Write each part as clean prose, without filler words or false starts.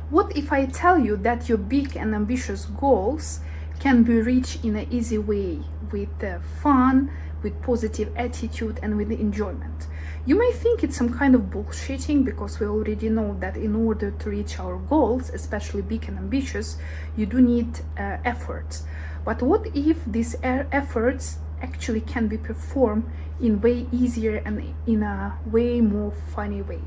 What if I tell you that your big and ambitious goals can be reached in an easy way, with fun, with positive attitude, and with enjoyment? You may think it's some kind of bullshitting, because we already know that in order to reach our goals, especially big and ambitious, you do need efforts. But what if these efforts actually can be performed in way easier and in a way more funny way?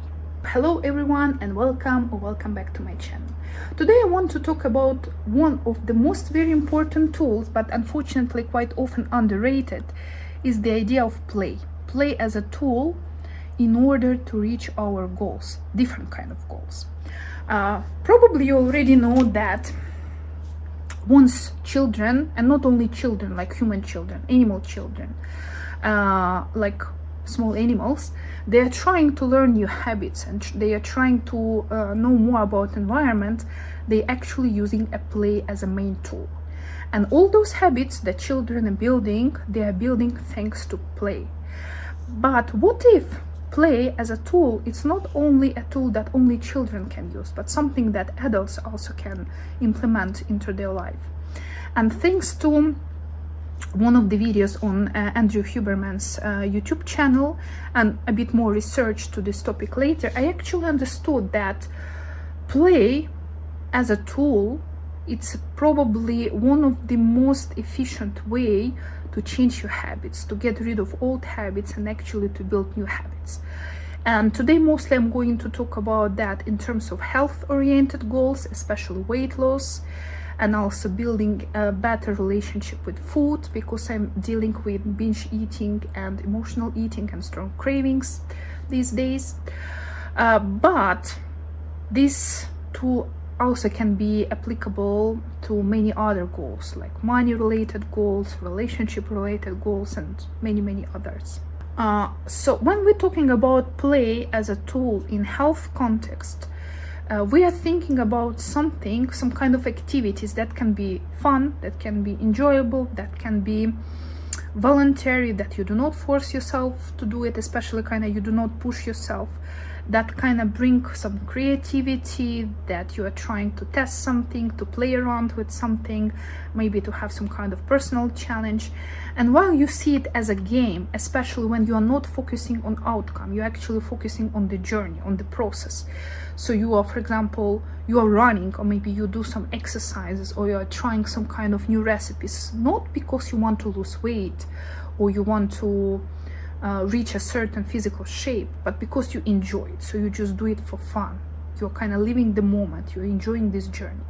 Hello everyone, and welcome back to my channel. Today I want to talk about one of the most very important tools, but unfortunately quite often underrated, is the idea of play as a tool in order to reach our goals, different kind of goals. Probably you already know that once children, and not only children like human children, animal children, like small animals, they are trying to learn new habits and they are trying to know more about environment. They actually using a play as a main tool, and all those habits that children are building, they are building thanks to play. But what if play as a tool, it's not only a tool that only children can use, but something that adults also can implement into their life? And thanks to one of the videos on Andrew Huberman's YouTube channel and a bit more research to this topic later, I actually understood that play as a tool, it's probably one of the most efficient way to change your habits, to get rid of old habits and actually to build new habits. And today mostly I'm going to talk about that in terms of health-oriented goals, especially weight loss, and also building a better relationship with food, because I'm dealing with binge eating and emotional eating and strong cravings these days. But this tool also can be applicable to many other goals, like money related goals, relationship related goals, and many others. So when we're talking about play as a tool in health context, we are thinking about some kind of activities that can be fun, that can be enjoyable, that can be voluntary, that you do not force yourself to do it, especially you do not push yourself, that bring some creativity, that you are trying to test something, to play around with something, maybe to have some kind of personal challenge. And while you see it as a game, especially when you are not focusing on outcome, you're actually focusing on the journey, on the process. So you are, for example, you are running, or maybe you do some exercises, or you are trying some kind of new recipes, not because you want to lose weight or you want to reach a certain physical shape, but because you enjoy it. So you just do it for fun. You're living the moment, you're enjoying this journey.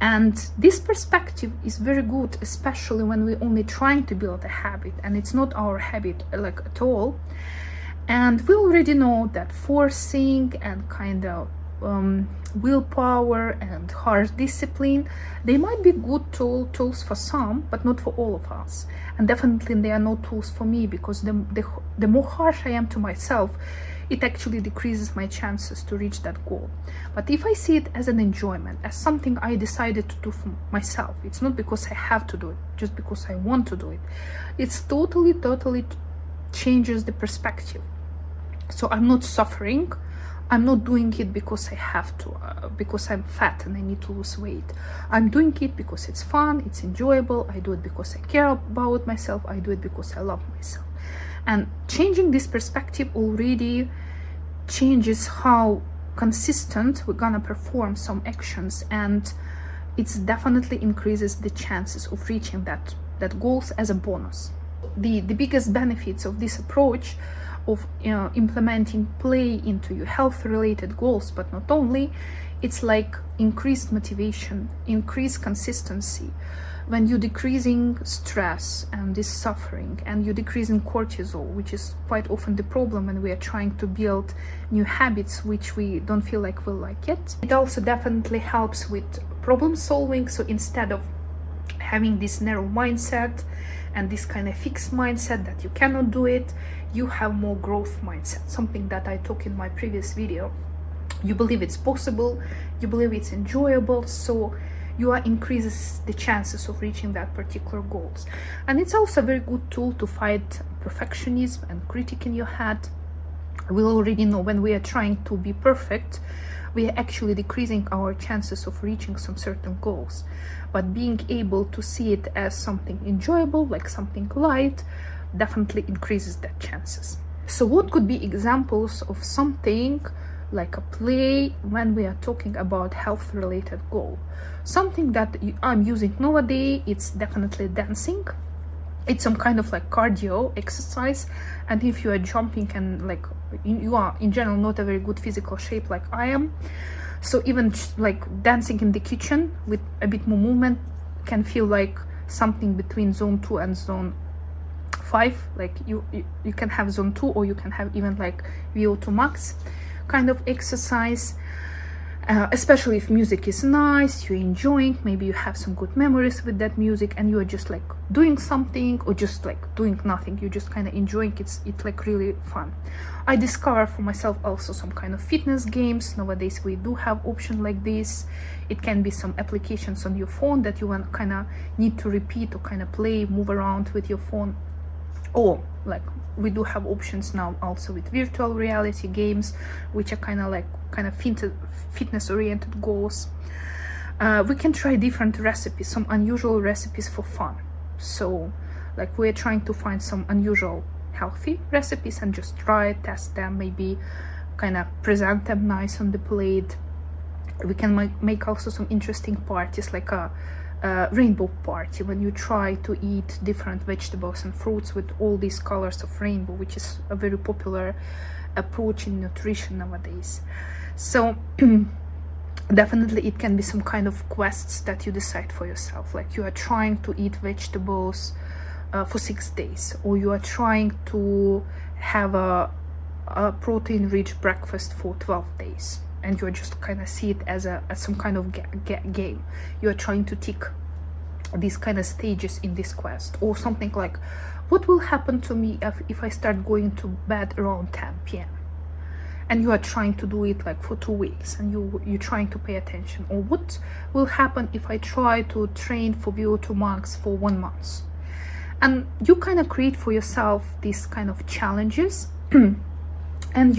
And this perspective is very good, especially when we're only trying to build a habit and it's not our habit at all. And we already know that forcing and willpower and hard discipline, they might be good tools for some, but not for all of us. And definitely they are not tools for me, because the more harsh I am to myself, it actually decreases my chances to reach that goal. But if I see it as an enjoyment, as something I decided to do for myself, it's not because I have to do it, just because I want to do it, it's totally changes the perspective. So I'm not suffering. I'm not doing it because I have to, because I'm fat and I need to lose weight. I'm doing it because it's fun, it's enjoyable. I do it because I care about myself. I do it because I love myself. And changing this perspective already changes how consistent we're gonna perform some actions, and it definitely increases the chances of reaching that goals as a bonus. The biggest benefits of this approach of implementing play into your health related goals, but not only, it's like increased motivation, increased consistency. When you're decreasing stress and this suffering, and you're decreasing cortisol, which is quite often the problem when we are trying to build new habits which we don't feel like we'll like it. It also definitely helps with problem solving. So instead of having this narrow mindset and this fixed mindset that you cannot do it, you have more growth mindset, something that I talked in my previous video. You believe it's possible, you believe it's enjoyable, so you are increases the chances of reaching that particular goals. And it's also a very good tool to fight perfectionism and critic in your head. We already know when we are trying to be perfect, we are actually decreasing our chances of reaching some certain goals. But being able to see it as something enjoyable, like something light, definitely increases that chances. So what could be examples of something like a play when we are talking about health related goal? Something that I'm using nowadays, it's definitely dancing. It's some kind of like cardio exercise, and if you are jumping and like you are in general not a very good physical shape like I am, so even like dancing in the kitchen with a bit more movement can feel like something between zone 2 and zone 5. Like you can have zone 2, or you can have even like VO2 max kind of exercise. Especially if music is nice, you're enjoying, maybe you have some good memories with that music, and you are just like doing something or just like doing nothing, you're just kind of enjoying. It's like really fun. I discovered for myself also some kind of fitness games. Nowadays we do have options like this. It can be some applications on your phone that you want kind of need to repeat or kind of play, move around with your phone. Or like we do have options now also with virtual reality games, which are kind of fitness oriented goals. We can try different recipes, some unusual recipes for fun. So like we're trying to find some unusual healthy recipes and just try it, test them, maybe kind of present them nice on the plate. We can make also some interesting parties, like a rainbow party, when you try to eat different vegetables and fruits with all these colors of rainbow, which is a very popular approach in nutrition nowadays. So definitely it can be some kind of quests that you decide for yourself, like you are trying to eat vegetables for 6 days, or you are trying to have a protein rich breakfast for 12 days, and you just kind of see it as some kind of game. You are trying to tick these kind of stages in this quest. Or something like, what will happen to me if I start going to bed around 10 p.m. and you are trying to do it like for 2 weeks, and you're trying to pay attention. Or what will happen if I try to train for VO2 max for 1 month? And you kind of create for yourself these kind of challenges. And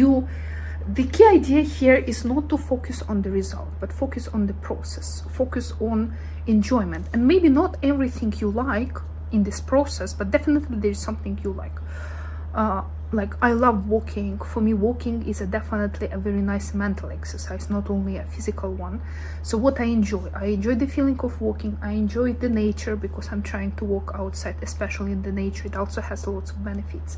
the key idea here is not to focus on the result, but focus on the process, focus on enjoyment. And maybe not everything you like in this process, but definitely there's something you like. Like I love walking. For me, walking is definitely a very nice mental exercise, not only a physical one. So what I enjoy the feeling of walking. I enjoy the nature because I'm trying to walk outside, especially in the nature. It also has lots of benefits.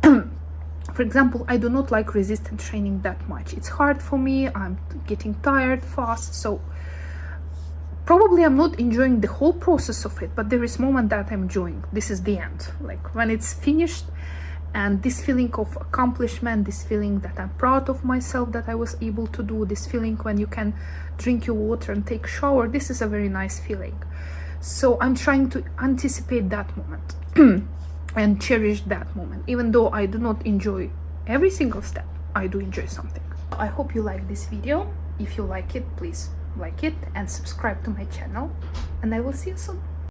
For example, I do not like resistance training that much. It's hard for me. I'm getting tired fast. So probably I'm not enjoying the whole process of it, but there is a moment that I'm enjoying. This is the end. Like when it's finished, and this feeling of accomplishment, this feeling that I'm proud of myself that I was able to do, this feeling when you can drink your water and take shower, this is a very nice feeling. So I'm trying to anticipate that moment and cherish that moment. Even though I do not enjoy every single step, I do enjoy something. I hope you like this video. If you like it, please like it and subscribe to my channel, and I will see you soon.